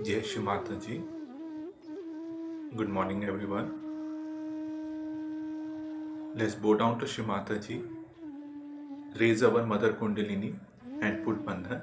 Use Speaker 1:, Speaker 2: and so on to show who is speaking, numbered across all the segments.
Speaker 1: Jai Shri Mataji. Good morning, everyone. Let's bow down to Shri Mataji, raise our Mother Kundalini and put Bandhan.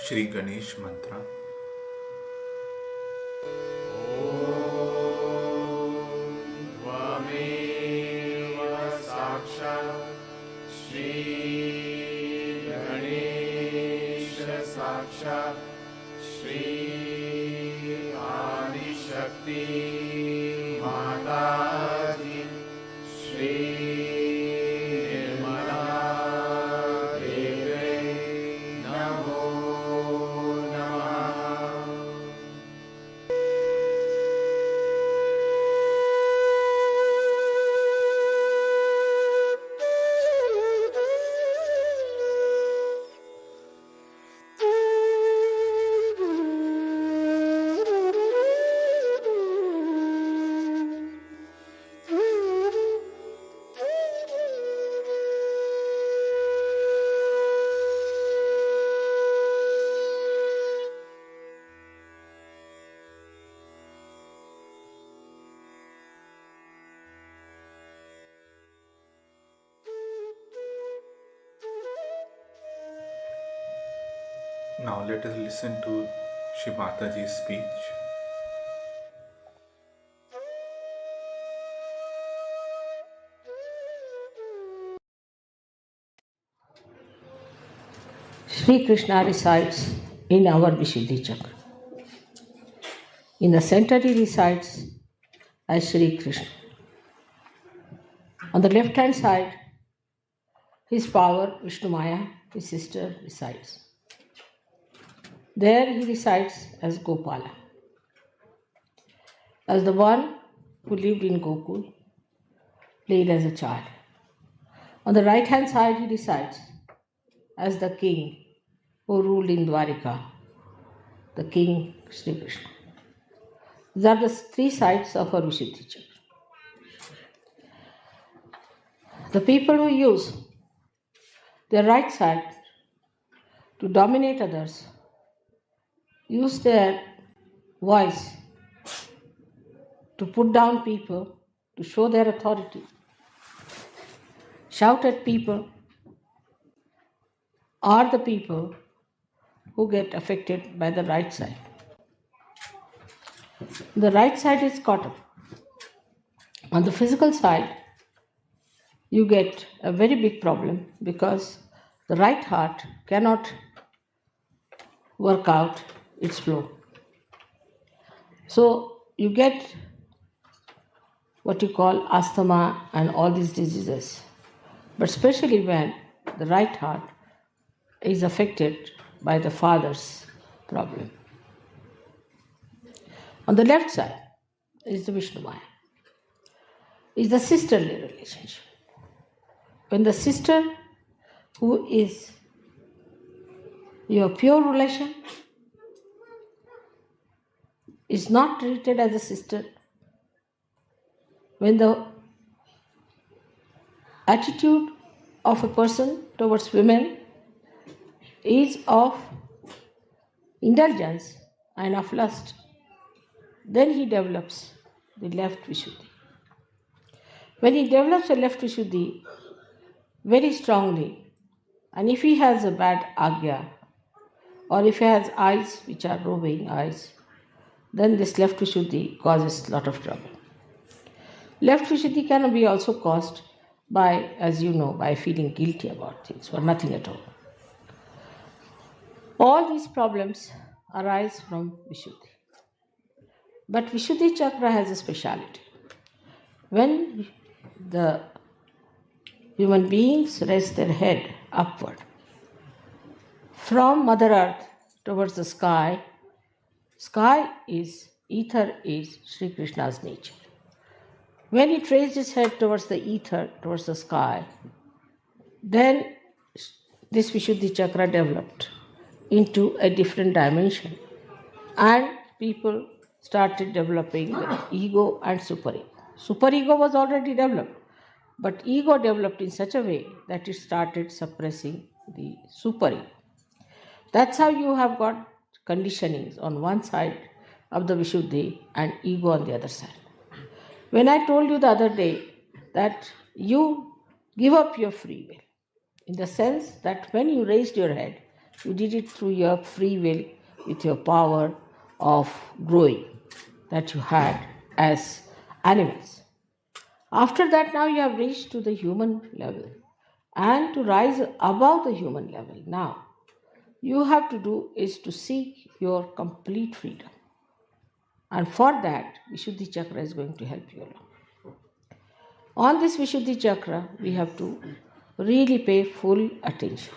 Speaker 1: Shri Ganesh Mantra.
Speaker 2: Tvameva Sakshat Shri Ganesha Sakshat Shri Adi Shakti Mataji Shri
Speaker 1: Now let us listen to Shri Mataji's speech.
Speaker 3: Sri Krishna resides in our Vishuddhi Chakra. In the center he resides as Sri Krishna. On the left hand side, his power, Vishnu Maya, his sister, resides. There he resides as Gopala, as the one who lived in Gokul, played as a child. On the right hand side, he resides as the king who ruled in Dwarika, the king Sri Krishna. These are the three sides of our Vishuddhi Chakra. The people who use their right side to dominate others use their voice to put down people, to show their authority, shout at people, are the people who get affected by the right side. The right side is caught up. On the physical side, you get a very big problem because the right heart cannot work out its flow. So you get what you call asthma and all these diseases, but especially when the right heart is affected by the father's problem. On the left side is the Vishnu Maya, is the sisterly relationship. When the sister, who is your pure relation, is not treated as a sister, when the attitude of a person towards women is of indulgence and of lust, then he develops the left Vishuddhi. When he develops a left Vishuddhi very strongly, and if he has a bad agya, or if he has eyes which are roving eyes, then this left Vishuddhi causes a lot of trouble. Left Vishuddhi can be also caused by, as you know, by feeling guilty about things or nothing at all. All these problems arise from Vishuddhi. But Vishuddhi Chakra has a speciality. When the human beings raise their head upward from Mother Earth towards the sky, ether is Sri Krishna's nature. When he raised his head towards the ether, towards the sky, then this Vishuddhi Chakra developed into a different dimension, and people started developing the ego and superego. Superego was already developed, but ego developed in such a way that it started suppressing the superego. That's how you have got conditionings on one side of the Vishuddhi and ego on the other side. When I told you the other day that you give up your free will, in the sense that when you raised your head, you did it through your free will with your power of growing that you had as animals. After that, now you have reached to the human level, and to rise above the human level now, you have to do is to seek your complete freedom. And for that, Vishuddhi Chakra is going to help you along. On this Vishuddhi Chakra, we have to really pay full attention.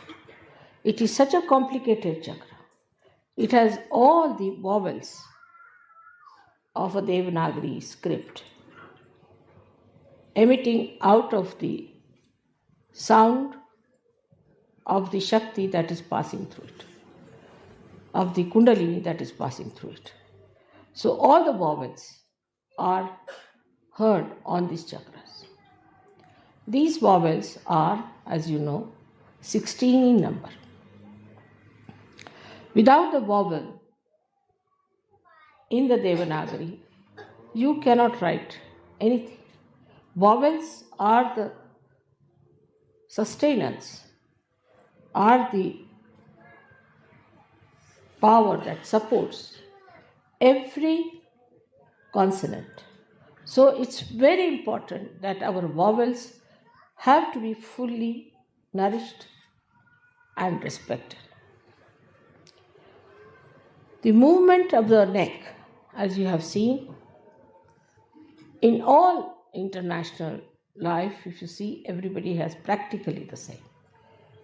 Speaker 3: It is such a complicated chakra. It has all the vowels of a Devanagari script emitting out of the sound of the Shakti that is passing through it, of the Kundalini that is passing through it. So all the vowels are heard on these chakras. These vowels are, as you know, 16 in number. Without the vowel in the Devanagari, you cannot write anything. Vowels are the sustenance, are the power that supports every consonant. So it's very important that our vowels have to be fully nourished and respected. The movement of the neck, as you have seen, in all international life, if you see, everybody has practically the same.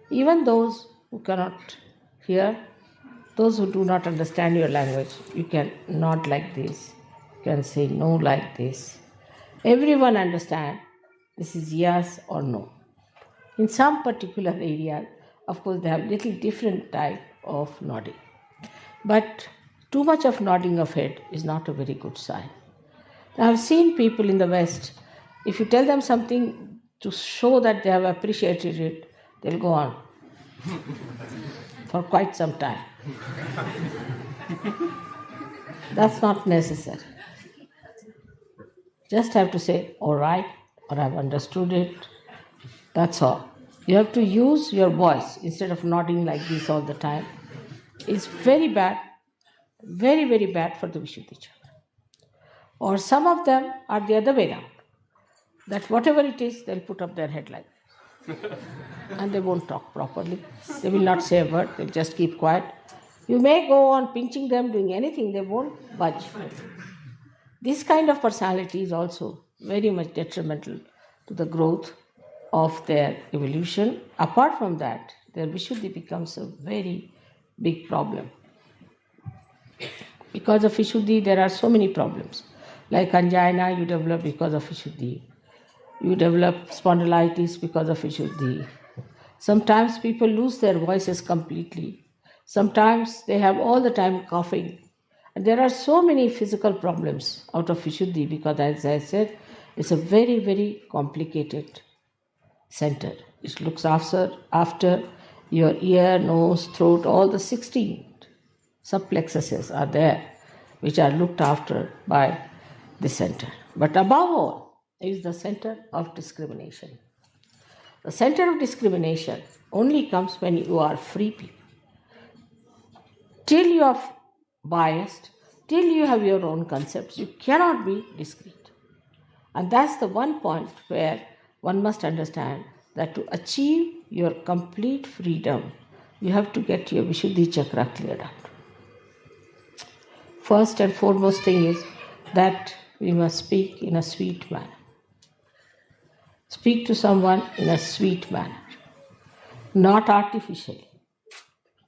Speaker 3: Even those who cannot hear, those who do not understand your language, you can nod like this, you can say no like this. Everyone understand this is yes or no. In some particular area, of course, they have little different type of nodding. But too much of nodding of head is not a very good sign. I have seen people in the West, if you tell them something to show that they have appreciated it, they'll go on for quite some time. That's not necessary. Just have to say, all right, or I've understood it. That's all. You have to use your voice instead of nodding like this all the time. It's very bad, very, very bad for the Vishuddhi chakra. Or some of them are the other way around. That whatever it is, they'll put up their head like this. And they won't talk properly. They will not say a word, they'll just keep quiet. You may go on pinching them, doing anything, they won't budge. This kind of personality is also very much detrimental to the growth of their evolution. Apart from that, their Vishuddhi becomes a very big problem. Because of Vishuddhi, there are so many problems. Like angina, you develop because of Vishuddhi. You develop spondylitis because of Vishuddhi. Sometimes people lose their voices completely. Sometimes they have all the time coughing. And there are so many physical problems out of Vishuddhi because, as I said, it's a very, very complicated center. It looks after your ear, nose, throat, all the 16 subplexuses are there, which are looked after by the center. But above all is the center of discrimination. The center of discrimination only comes when you are free people. Till you are biased, till you have your own concepts, you cannot be discrete. And that's the one point where one must understand that to achieve your complete freedom, you have to get your Vishuddhi chakra cleared out. First and foremost thing is that we must speak in a sweet manner. Speak to someone in a sweet manner, not artificially,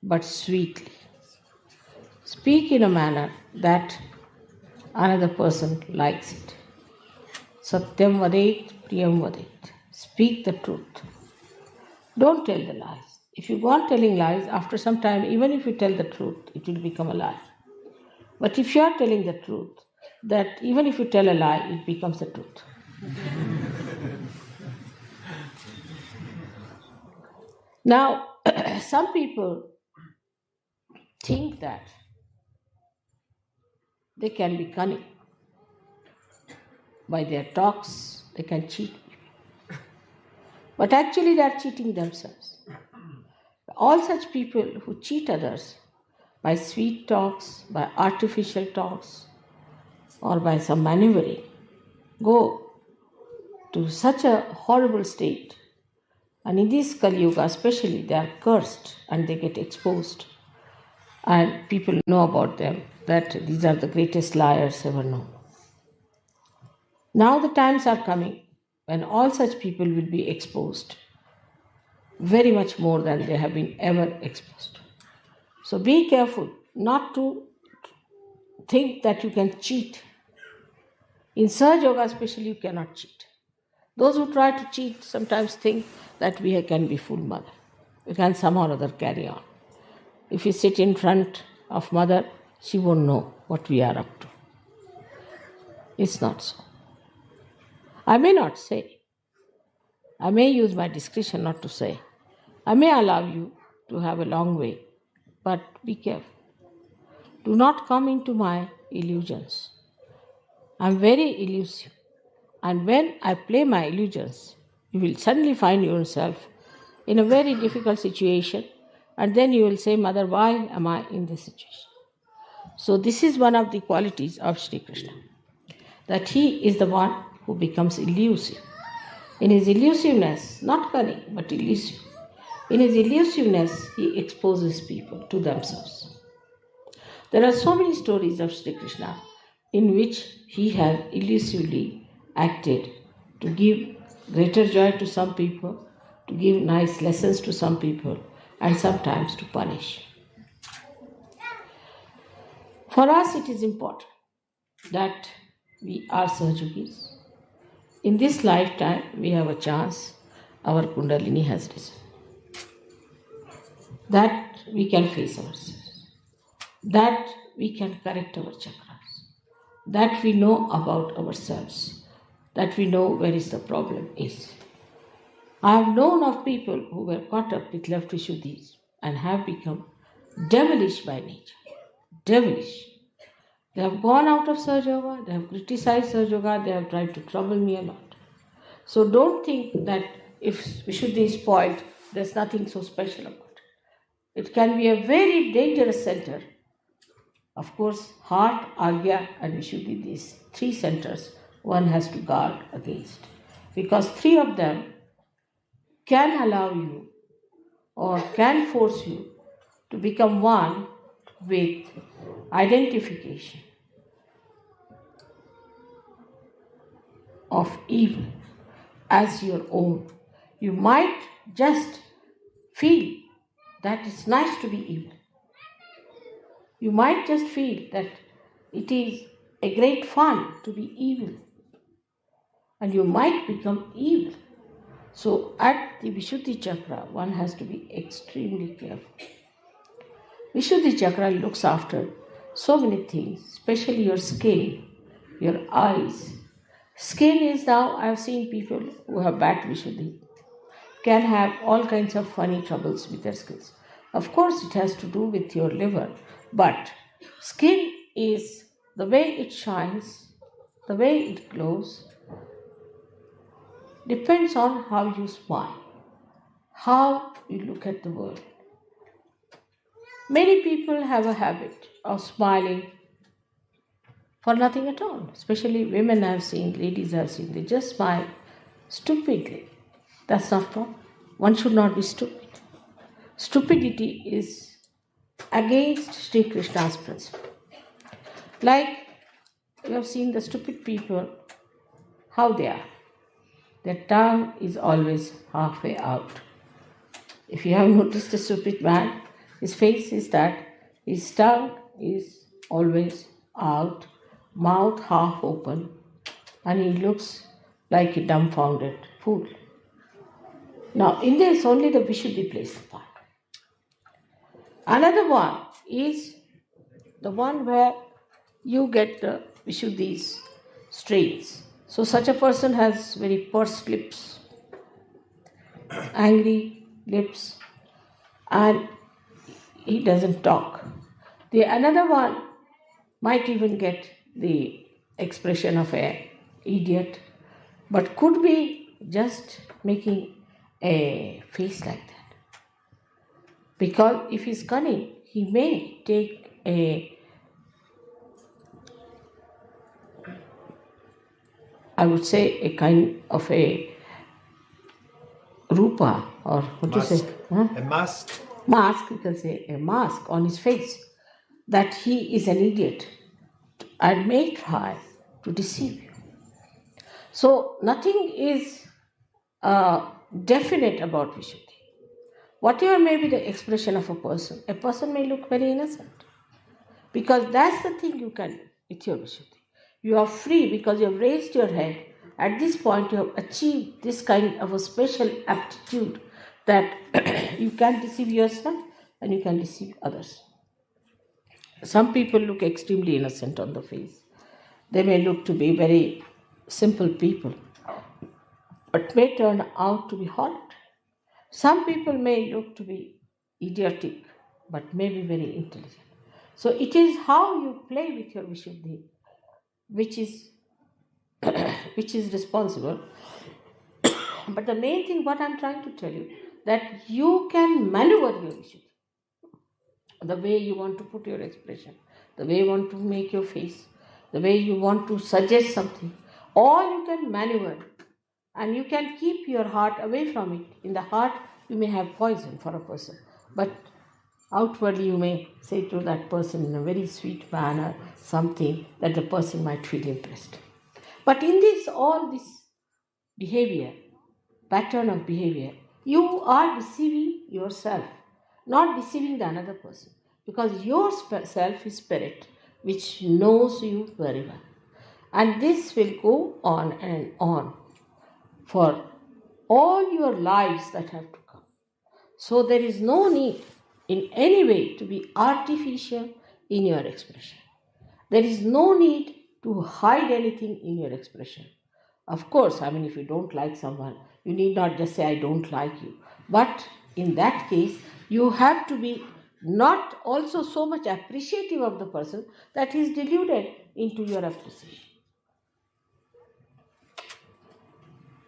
Speaker 3: but sweetly. Speak in a manner that another person likes it. Satyam vadet, priyam vadet. Speak the truth. Don't tell the lies. If you go on telling lies, after some time, even if you tell the truth, it will become a lie. But if you are telling the truth, that even if you tell a lie, it becomes the truth. Now, some people think that they can be cunning. By their talks, they can cheat people. But actually, they are cheating themselves. All such people who cheat others by sweet talks, by artificial talks, or by some maneuvering, go to such a horrible state. And in this Kali Yuga especially, they are cursed and they get exposed. And people know about them, that these are the greatest liars ever known. Now the times are coming when all such people will be exposed very much more than they have been ever exposed. So be careful not to think that you can cheat. In Sahaja Yoga especially, you cannot cheat. Those who try to cheat sometimes think that we can be full mother. We can somehow or other carry on. If we sit in front of mother, she won't know what we are up to. It's not so. I may not say. I may use my discretion not to say. I may allow you to have a long way, but be careful. Do not come into my illusions. I'm very elusive. And when I play my illusions, you will suddenly find yourself in a very difficult situation, and then you will say, Mother, why am I in this situation? So this is one of the qualities of Sri Krishna, that he is the one who becomes elusive. In his elusiveness, not cunning, but elusive. In his elusiveness, he exposes people to themselves. There are so many stories of Sri Krishna in which he has elusively acted to give greater joy to some people, to give nice lessons to some people, and sometimes to punish. For us, it is important that we are Sahajogis. In this lifetime, we have a chance, our Kundalini has risen, that we can face ourselves, that we can correct our chakras, that we know about ourselves, that we know where is the problem is. I have known of people who were caught up with left Vishuddhis and have become devilish by nature. Devilish. They have gone out of Sahaja Yoga, they have criticized Sahaja Yoga, they have tried to trouble me a lot. So don't think that if Vishuddhi is spoiled, there's nothing so special about it. It can be a very dangerous center. Of course, heart, Agya, and Vishuddhi, these three centers, one has to guard against. Because three of them can allow you or can force you to become one with identification of evil as your own. You might just feel that it's nice to be evil. You might just feel that it is a great fun to be evil. And you might become evil. So at the Vishuddhi Chakra, one has to be extremely careful. Vishuddhi Chakra looks after so many things, especially your skin, your eyes. Skin is now, I have seen people who have bad Vishuddhi can have all kinds of funny troubles with their skins. Of course, it has to do with your liver, but skin is the way it shines, the way it glows, depends on how you smile, how you look at the world. Many people have a habit of smiling for nothing at all, especially women I have seen, ladies I have seen, they just smile stupidly. That's not proper. One should not be stupid. Stupidity is against Sri Krishna's principle. Like you have seen the stupid people, how they are. Their tongue is always halfway out. If you have noticed a stupid man, his face is that his tongue is always out, mouth half open, and he looks like a dumbfounded fool. Now, in this, only the Vishuddhi plays the part. Another one is the one where you get the Vishuddhi's strains. So, such a person has very pursed lips, angry lips, and he doesn't talk. The another one might even get the expression of an idiot, but could be just making a face like that. Because if he's cunning, he may take a kind of a rupa, or what
Speaker 4: mask.
Speaker 3: you say? Huh?
Speaker 4: A mask.
Speaker 3: Mask, you can say a mask on his face, that he is an idiot and may try to deceive you. So nothing is definite about Vishuddhi. Whatever may be the expression of a person may look very innocent. Because that's the thing you can do with your Vishuddhi. You are free because you have raised your head. At this point, you have achieved this kind of a special aptitude that you can deceive yourself and you can deceive others. Some people look extremely innocent on the face. They may look to be very simple people, but may turn out to be horrid. Some people may look to be idiotic, but may be very intelligent. So it is how you play with your Vishuddhi which is responsible. But the main thing, what I'm trying to tell you, that you can maneuver your Vishuddhi. The way you want to put your expression, the way you want to make your face, the way you want to suggest something, all you can maneuver. And you can keep your heart away from it. In the heart, you may have poison for a person, but outwardly you may say to that person in a very sweet manner something that the person might feel impressed. But in this, all this behavior, pattern of behavior, you are deceiving yourself, not deceiving the another person, because your self is spirit which knows you very well. And this will go on and on for all your lives that have to come. So there is no need in any way to be artificial in your expression. There is no need to hide anything in your expression. Of course, if you don't like someone, you need not just say, I don't like you. But in that case, you have to be not also so much appreciative of the person that he is deluded into your appreciation.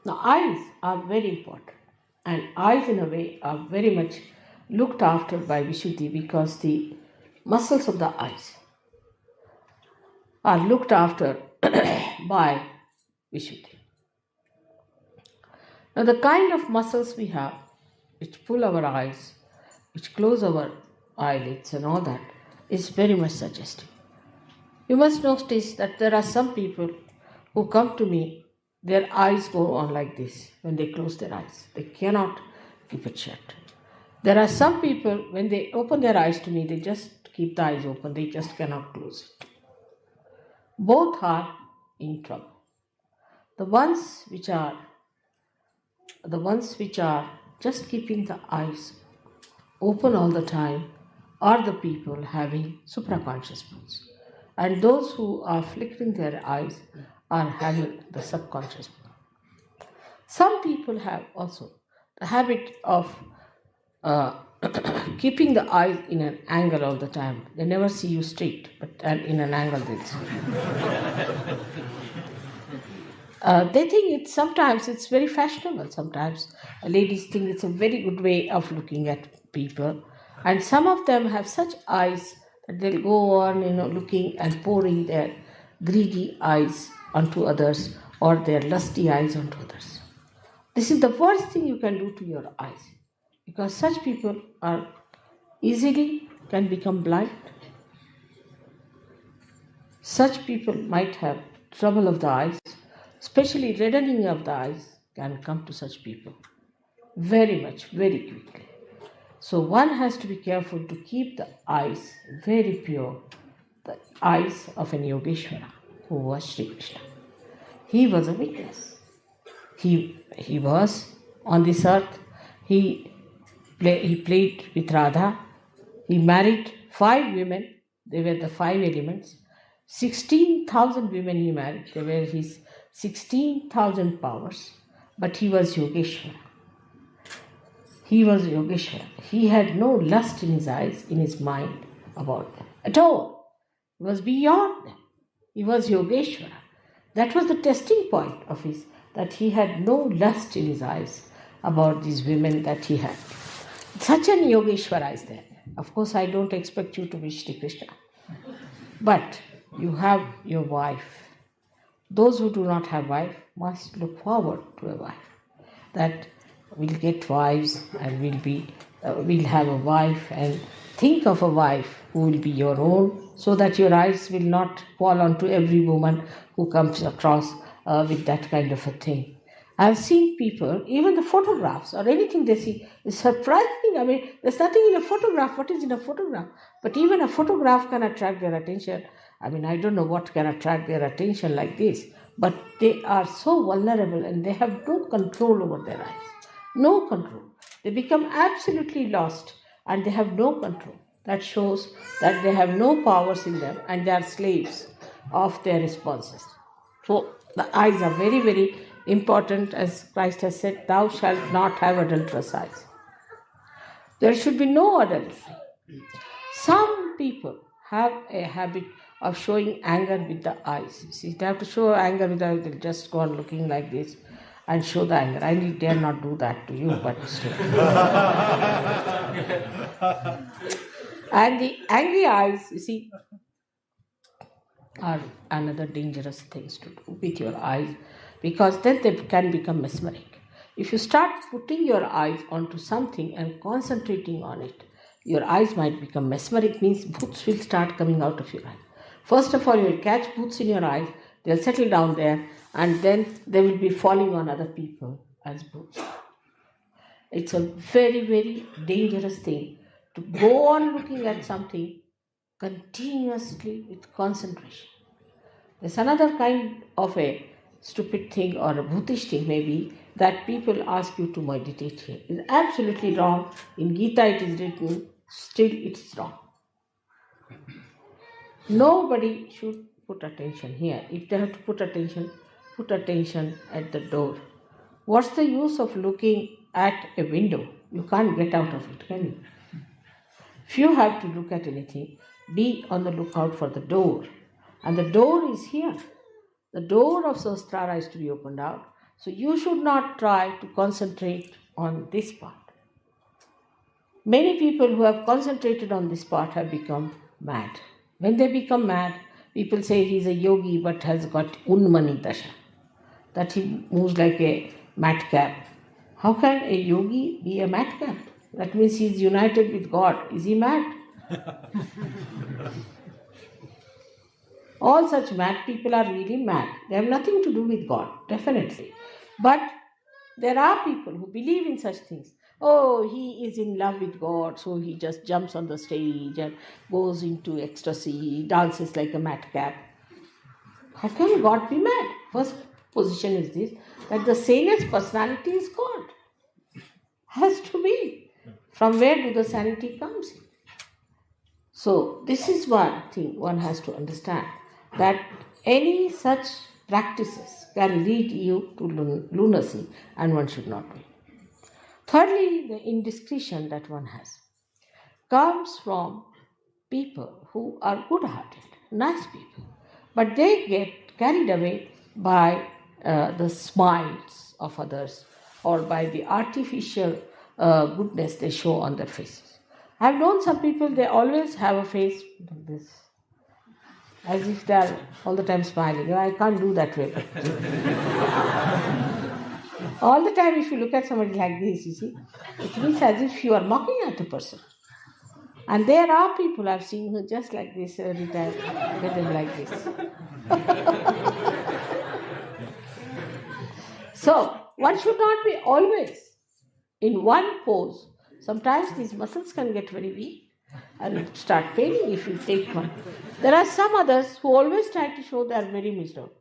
Speaker 3: Now, eyes are very important, and eyes in a way are very much looked after by Vishuddhi because the muscles of the eyes are looked after by Vishuddhi. Now, the kind of muscles we have, which pull our eyes, which close our eyelids and all that, is very much suggestive. You must notice that there are some people who come to me, their eyes go on like this when they close their eyes. They cannot keep it shut. There are some people, when they open their eyes to me, they just keep the eyes open, they just cannot close it. Both are in trouble. The ones which are just keeping the eyes open all the time are the people having supraconscious moods. And those who are flickering their eyes are having the subconscious mood. Some people have also the habit of keeping the eyes in an angle all the time. They never see you straight, but in an angle they'll see. They think sometimes it's very fashionable. Sometimes ladies think it's a very good way of looking at people. And some of them have such eyes that they'll go on, looking and pouring their greedy eyes onto others or their lusty eyes onto others. This is the worst thing you can do to your eyes, because such people are easily can become blind. Such people might have trouble of the eyes, especially reddening of the eyes can come to such people very quickly. So one has to be careful to keep the eyes very pure, the eyes of an Yogeshwara who was Sri Krishna. He was a witness. He was on this earth. He played with Radha. He married 5 women. They were the 5 elements. 16,000 women he married. They were his 16,000 powers. But he was Yogeshwara. He was Yogeshwara. He had no lust in his eyes, in his mind about them at all. He was beyond them. He was Yogeshwara. That was the testing point of his, that he had no lust in his eyes about these women that he had. Such an Yogeshwara is there. Of course, I don't expect you to be Shri Krishna. But you have your wife. Those who do not have wife must look forward to a wife. That we'll get wives and we'll have a wife, and think of a wife who will be your own, so that your eyes will not fall onto every woman who comes across with that kind of a thing. I've seen people, even the photographs or anything they see is surprising. There's nothing in a photograph. What is in a photograph? But even a photograph can attract their attention. I don't know what can attract their attention like this, but they are so vulnerable and they have no control over their eyes. No control. They become absolutely lost and they have no control. That shows that they have no powers in them and they are slaves of their responses. So the eyes are very important, as Christ has said, thou shalt not have adulterous eyes. There should be no adultery. Some people have a habit of showing anger with the eyes. See, they have to show anger with the eyes, they'll just go on looking like this and show the anger. I dare not do that to you, but still. And the angry eyes, you see, are another dangerous things to do with your eyes, because then they can become mesmeric. If you start putting your eyes onto something and concentrating on it, your eyes might become mesmeric, means bhoots will start coming out of your eye. First of all, you will catch bhoots in your eyes, they'll settle down there, and then they will be falling on other people as boots. It's a very, very dangerous thing to go on looking at something continuously with concentration. There's another kind of a stupid thing or a bhutish thing maybe that people ask you to meditate here. It's absolutely wrong. In Gita it is written, still it's wrong. Nobody should put attention here. If they have to put attention at the door. What's the use of looking at a window? You can't get out of it, can you? If you have to look at anything, be on the lookout for the door. And the door is here. The door of Sahasrara is to be opened out. So you should not try to concentrate on this part. Many people who have concentrated on this part have become mad. When they become mad, people say he's a yogi but has got unmani dasha, that he moves like a madcap. How can a yogi be a madcap? That means he is united with God. Is he mad? All such mad people are really mad. They have nothing to do with God, definitely. But there are people who believe in such things. Oh, he is in love with God, so he just jumps on the stage and goes into ecstasy, dances like a madcap. How can God be mad? First position is this, that the sanest personality is God. Has to be. From where do the sanity comes in? So this is one thing one has to understand, that any such practices can lead you to lunacy and one should not do. Thirdly, the indiscretion that one has comes from people who are good-hearted, nice people, but they get carried away by the smiles of others or by the artificial goodness they show on their faces. I've known some people, they always have a face like this, as if they are all the time smiling. I can't do that way. All the time, if you look at somebody like this, you see, it means as if you are mocking at a person. And there are people I've seen who just like this every time, get them like this. So, one should not be always in one pose. Sometimes these muscles can get very weak and start paining if you take one. There are some others who always try to show they are very miserable.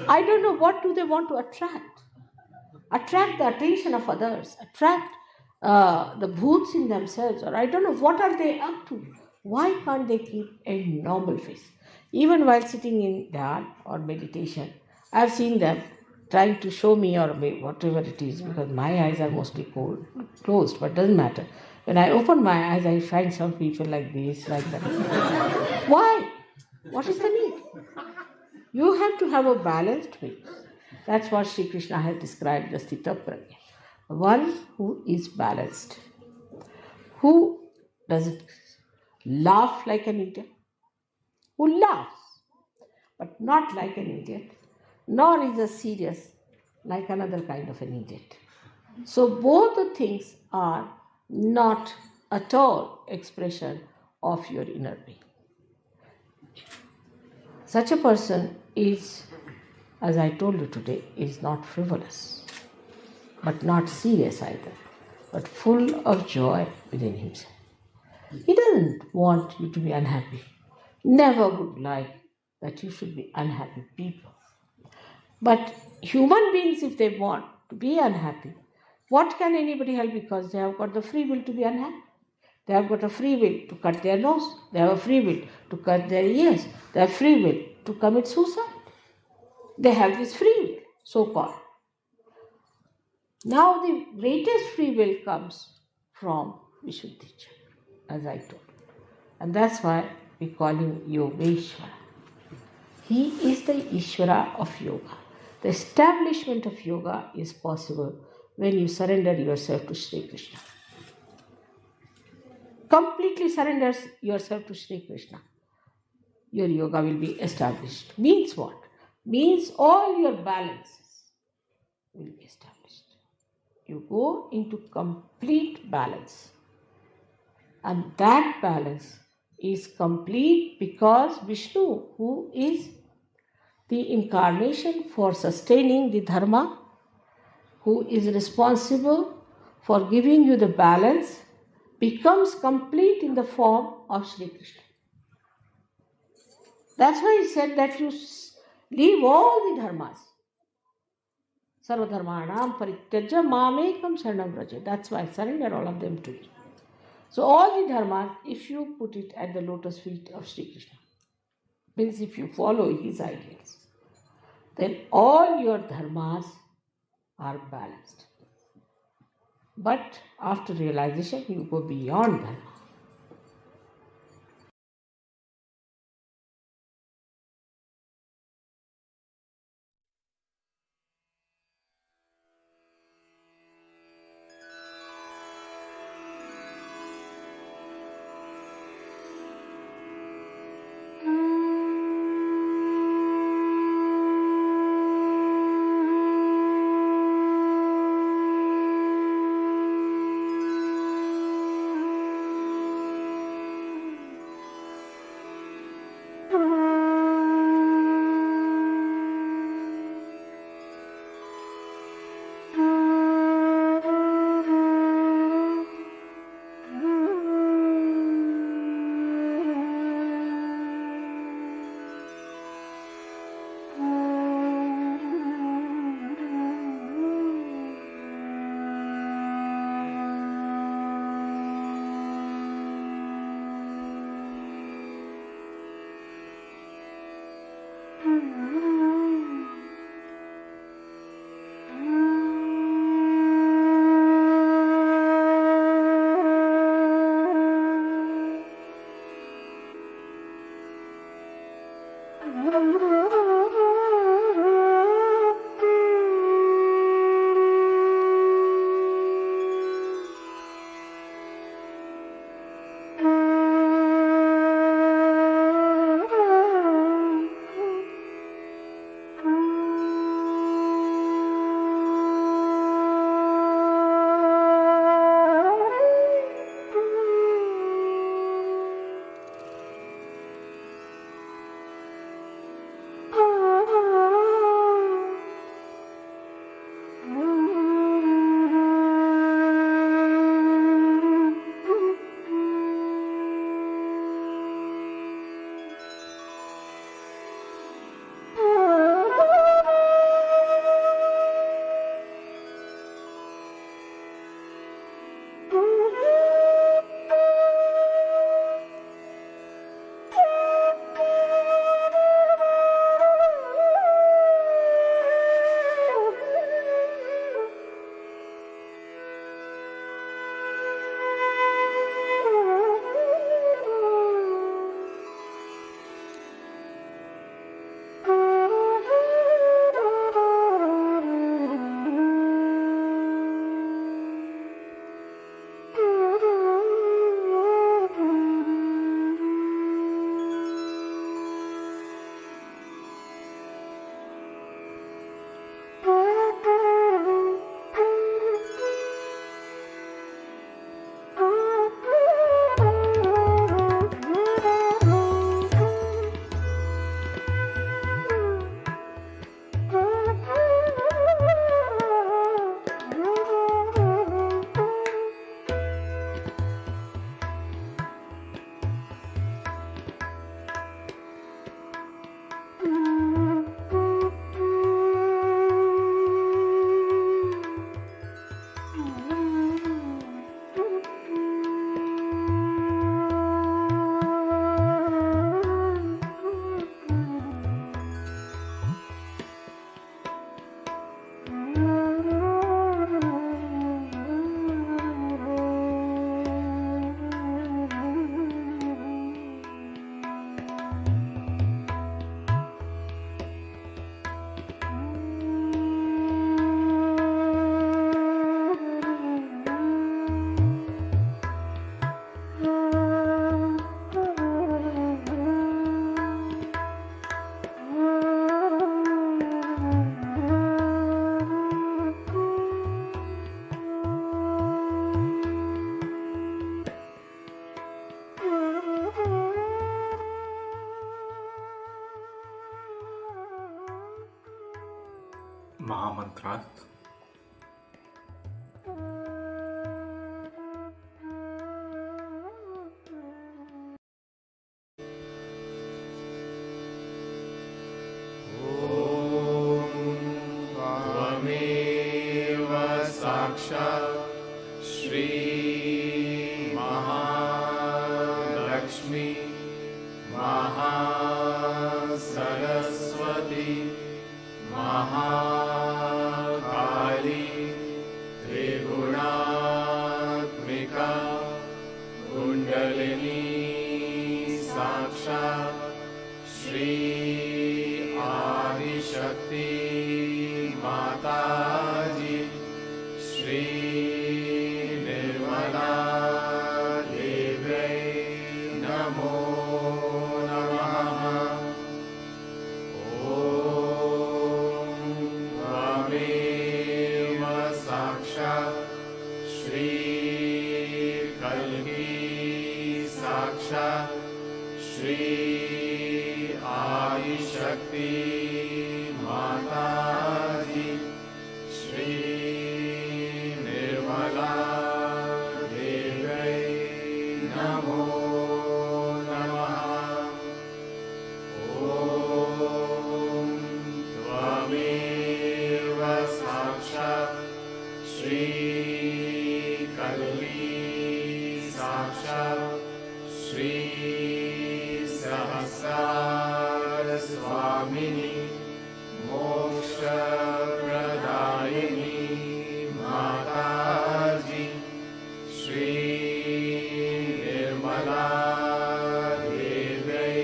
Speaker 3: I don't know, what do they want to attract? Attract the attention of others, attract the bhoots in themselves, or I don't know, what are they up to? Why can't they keep a normal face? Even while sitting in dhyan or meditation, I've seen them trying to show me, or whatever it is, because my eyes are mostly closed, but doesn't matter. When I open my eyes, I find some people like this, like that. Why? What is the need? You have to have a balanced face. That's what Sri Krishna has described as Sthita Prajna. One who is balanced, who doesn't laugh like an idiot, who laughs, but not like an idiot, nor is as serious like another kind of an idiot. So both the things are not at all expression of your inner being. Such a person is, as I told you today, is not frivolous, but not serious either, but full of joy within himself. He doesn't want you to be unhappy. Never would like that you should be unhappy people. But human beings, if they want to be unhappy, what can anybody help? Because they have got the free will to be unhappy. They have got a free will to cut their nose. They have a free will to cut their ears. They have free will to commit suicide. They have this free will, so-called. Now the greatest free will comes from Vishuddhicha, as I told. And that's why we call him Yogeshwara. He is the Ishvara of yoga. The establishment of yoga is possible when you surrender yourself to Sri Krishna. Completely surrender yourself to Sri Krishna. Your yoga will be established. Means what? Means all your balances will be established. You go into complete balance. And that balance is complete because Vishnu, who is the incarnation for sustaining the dharma, who is responsible for giving you the balance, becomes complete in the form of Sri Krishna. That's why he said that you leave all the dharmas. Sarvadharmanam parityajya mamekam saranam vraja. That's why I surrender all of them to you. So all the dharmas, if you put it at the lotus feet of Sri Krishna, means if you follow his ideals, then all your dharmas are balanced. But after realization, you go beyond dharma.
Speaker 1: महामंत्रार्थ।
Speaker 2: त्वमेव साक्षात् श्री महालक्ष्मी महासरस्वती महाकाली त्रिगुणात्मिका कुण्डलिनी साक्षात् श्री आदिशक्ति माताजी श्री निर्मला देव्यै नमो नमः। ॐ त्वमेव साक्षात् श्री कल्की साक्षात् श्री आदिशक्ति माताजी श्री निर्मला देव्यै नमो नमः। ॐ त्वमेव साक्षात् श्री कल्की साक्षात् श्री सहस्रार स्वामिनी मोक्षप्रदायिनी माताजी श्री निर्मला देव्यै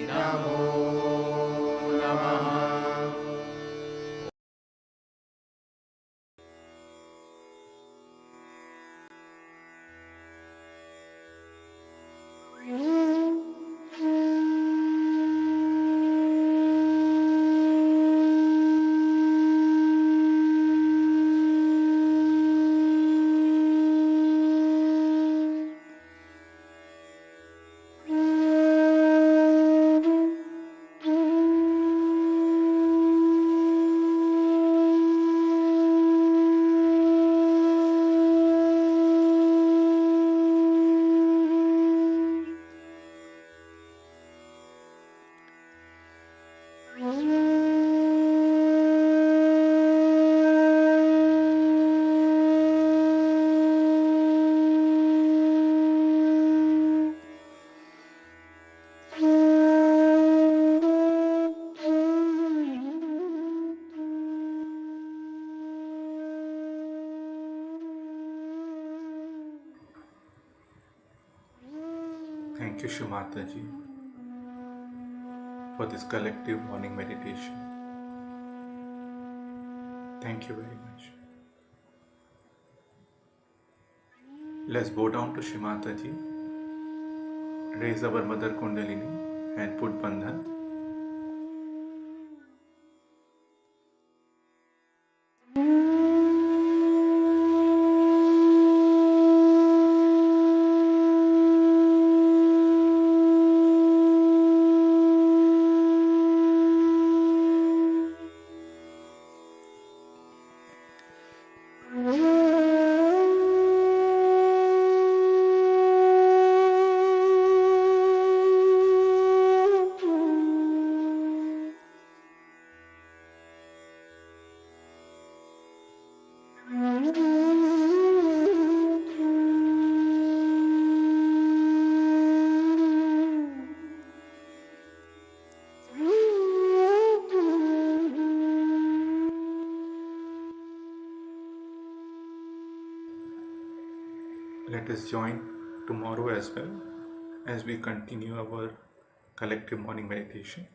Speaker 2: नमो नमः।
Speaker 1: Thank you, Shimataji, for this collective morning meditation. Thank you very much. Let's bow down to Shimataji, raise our Mother Kundalini and put Bandhan. Let us join tomorrow as well as we continue our collective morning meditation.